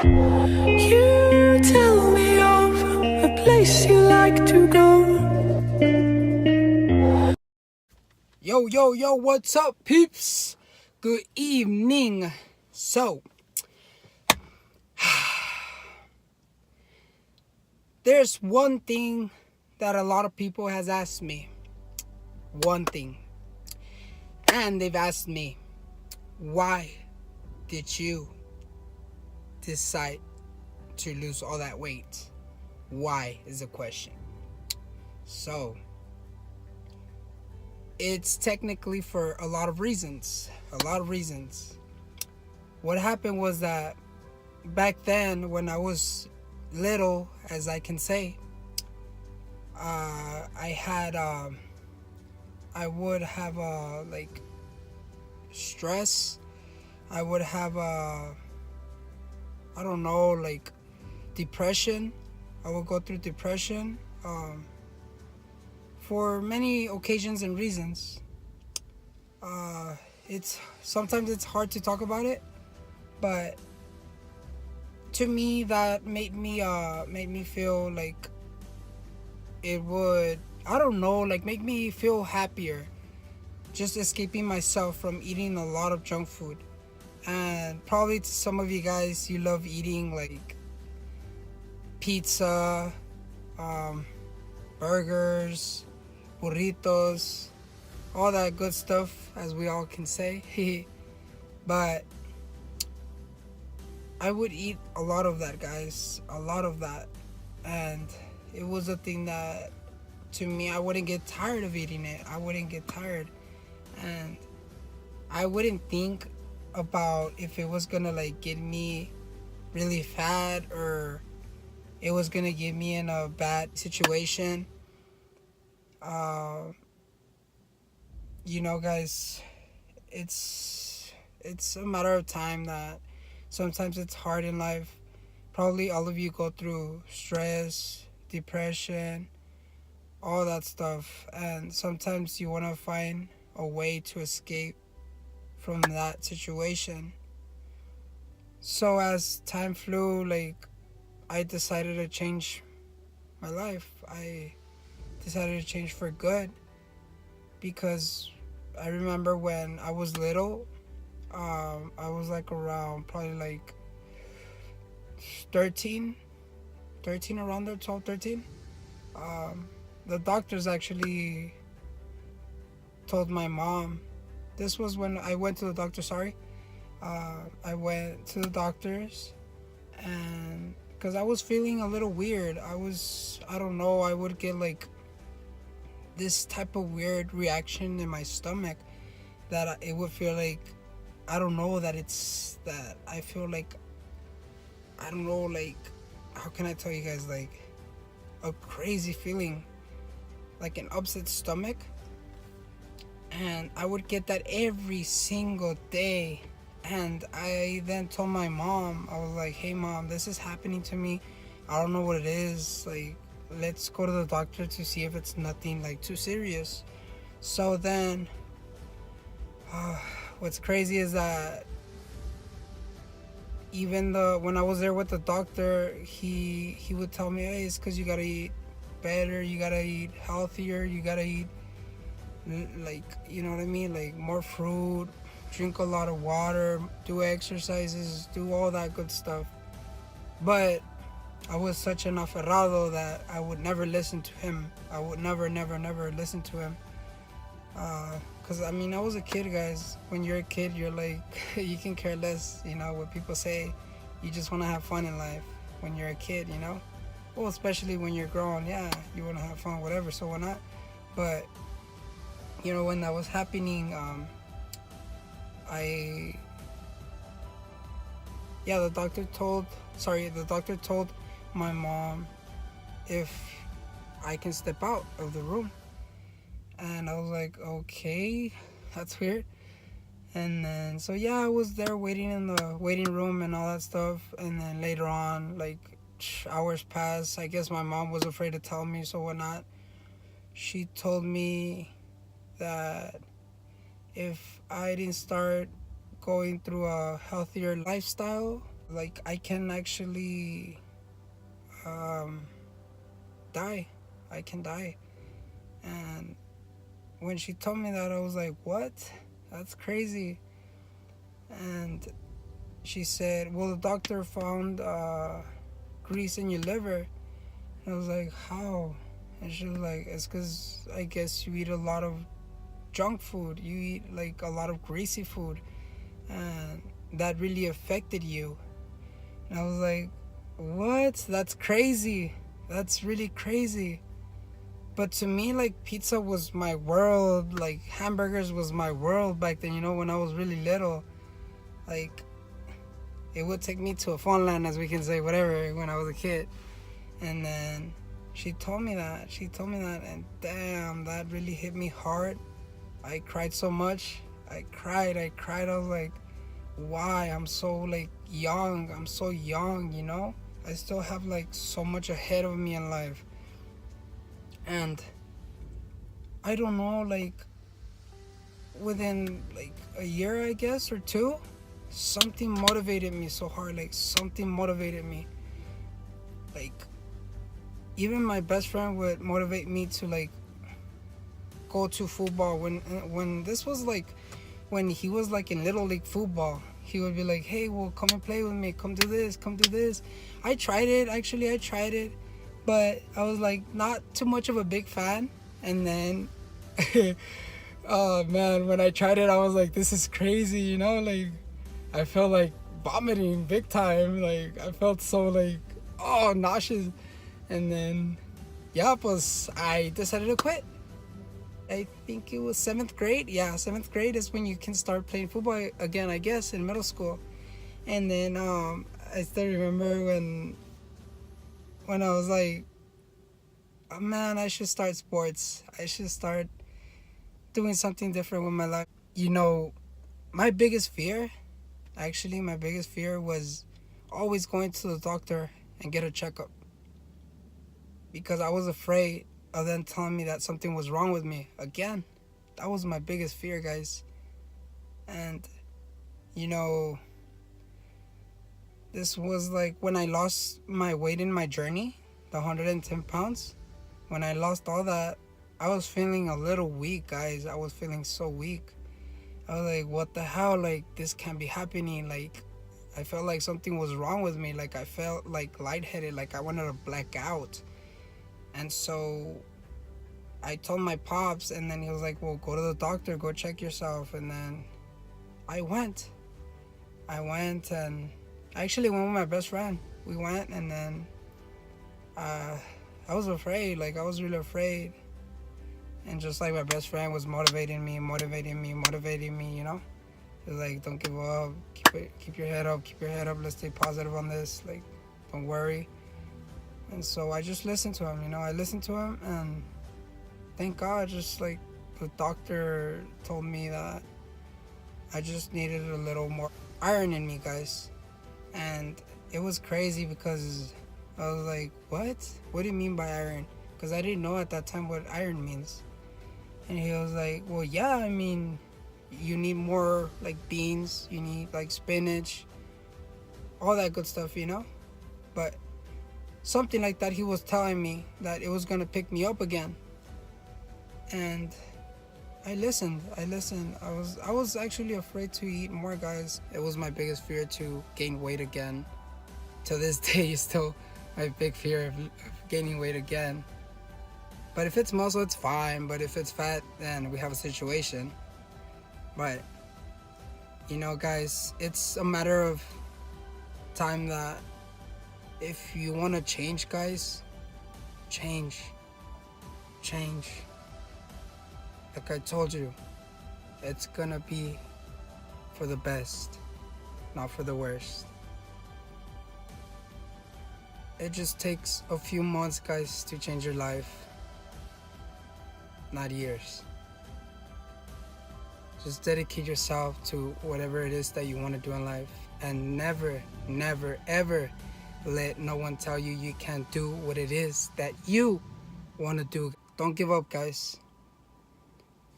You tell me of a place you like to go. Yo, what's up, peeps? Good evening. So, there's one thing that a lot of people has asked me. One thing. And they've asked me, why did you decide to lose all that weight? Why is the question. So, it's technically for a lot of reasons. What happened was that back then, when I was little, as I can say, I would have like stress. I would have I don't know, like depression. I would go through depression for many occasions and reasons. Sometimes it's hard to talk about it, but to me that made me feel like it would, I don't know, like make me feel happier, just escaping myself from eating a lot of junk food. And probably to some of you guys, you love eating like pizza, burgers, burritos, all that good stuff, as we all can say. But I would eat a lot of that, guys, a lot of that. And it was a thing that, to me, I wouldn't get tired of eating it. I wouldn't get tired. And I wouldn't think about if it was gonna like get me really fat, or it was gonna get me in a bad situation. Guys, it's a matter of time that sometimes it's hard in life. Probably all of you go through stress, depression, all that stuff, and sometimes you want to find a way to escape from that situation. So as time flew, like, I decided to change my life. I decided to change for good, because I remember when I was little, I was like around probably like 13, around there, 12, 13. The doctors actually told my mom, this was when I went to the doctor, I went to the doctors, and because I was feeling a little weird, I don't know, I would get like this type of weird reaction in my stomach, that it would feel like, I don't know, that it's that I feel like, I don't know, like, how can I tell you guys, like a crazy feeling, like an upset stomach. And I would get that every single day. And I then told my mom, I was like, hey mom, this is happening to me, I don't know what it is, like, let's go to the doctor to see if it's nothing like too serious. So then what's crazy is that even when I was there with the doctor, he would tell me, hey, it's because you gotta eat better, you gotta eat healthier, you gotta eat, like, you know what I mean, like more fruit, drink a lot of water, do exercises, do all that good stuff. But I was such an aferrado that I would never listen to him. I would never listen to him. Because, I mean, I was a kid, guys. When you're a kid, you're like, you can care less, what people say. You just want to have fun in life when you're a kid, Well, especially when you're grown, yeah, you want to have fun, whatever, so why not? But, when that was happening, the doctor told my mom if I can step out of the room. And I was like, okay, that's weird. And then, so yeah, I was there waiting in the waiting room and all that stuff. And then later on, like, hours passed. I guess my mom was afraid to tell me, so whatnot. She told me that if I didn't start going through a healthier lifestyle, like I can actually die. I can die. And when she told me that, I was like, what? That's crazy. And she said, well, the doctor found grease in your liver. And I was like, how? And she was like, it's because I guess you eat a lot of junk food. You eat like a lot of greasy food. And that really affected you. And I was like, what? That's crazy. That's really crazy. But to me, like, pizza was my world. Like, hamburgers was my world back then, you know, when I was really little. Like, it would take me to a fun land, as we can say, whatever, when I was a kid. And then she told me that. And damn, that really hit me hard. I cried so much. I cried. I was like, why? I'm so, like, young. I'm so young, you know? I still have, like, so much ahead of me in life. And I don't know, like, within, like, a year, I guess, or two, something motivated me so hard. Like, something motivated me. Like, even my best friend would motivate me to, like, go to football. When this was, like, when he was, like, in Little League football, he would be like, hey, well, come and play with me. Come do this. I tried it. But I was, like, not too much of a big fan. And then, oh, man, when I tried it, I was like, this is crazy, you know? Like, I felt like vomiting big time. Like, I felt so, like, oh, nauseous. And then, yeah, I decided to quit. I think it was 7th grade. Yeah, 7th grade is when you can start playing football again, I guess, in middle school. And then I still remember when I was like, oh, man, I should start sports. I should start doing something different with my life. You know, my biggest fear was always going to the doctor and get a checkup. Because I was afraid of them telling me that something was wrong with me. Again, that was my biggest fear, guys. And, you know, this was like when I lost my weight in my journey, the 110 pounds. When I lost all that, I was feeling a little weak, guys. I was feeling so weak. I was like, what the hell? Like, this can't be happening. Like, I felt like something was wrong with me. Like, I felt like lightheaded, like I wanted to black out. And so I told my pops, and then he was like, well, go to the doctor, go check yourself. And then I went, and I actually went with my best friend. We went, and then I was afraid. Like, I was really afraid. And just like my best friend was motivating me, you know? He was like, don't give up, keep your head up, let's stay positive on this, like, don't worry. And so I just listened to him, you know? I listened to him, and thank God, just like the doctor told me that I just needed a little more iron in me, guys. And it was crazy because I was like, what do you mean by iron? Because I didn't know at that time what iron means. And he was like, well, yeah, I mean, you need more, like, beans, you need, like, spinach, all that good stuff, you know? But something like that, he was telling me that it was going to pick me up again. And I listened. I was actually afraid to eat more, guys. It was my biggest fear to gain weight again. To this day, still my big fear of gaining weight again. But if it's muscle, it's fine. But if it's fat, then we have a situation. But, you know, guys, it's a matter of time that if you want to change, guys, change. Like I told you, it's gonna be for the best, not for the worst. It just takes a few months, guys, to change your life, not years. Just dedicate yourself to whatever it is that you want to do in life, and never, ever let no one tell you you can't do what it is that you want to do. Don't give up, guys.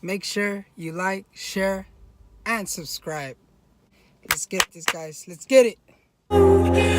Make sure you like, share, and subscribe. Let's get this, guys. Let's get it. go.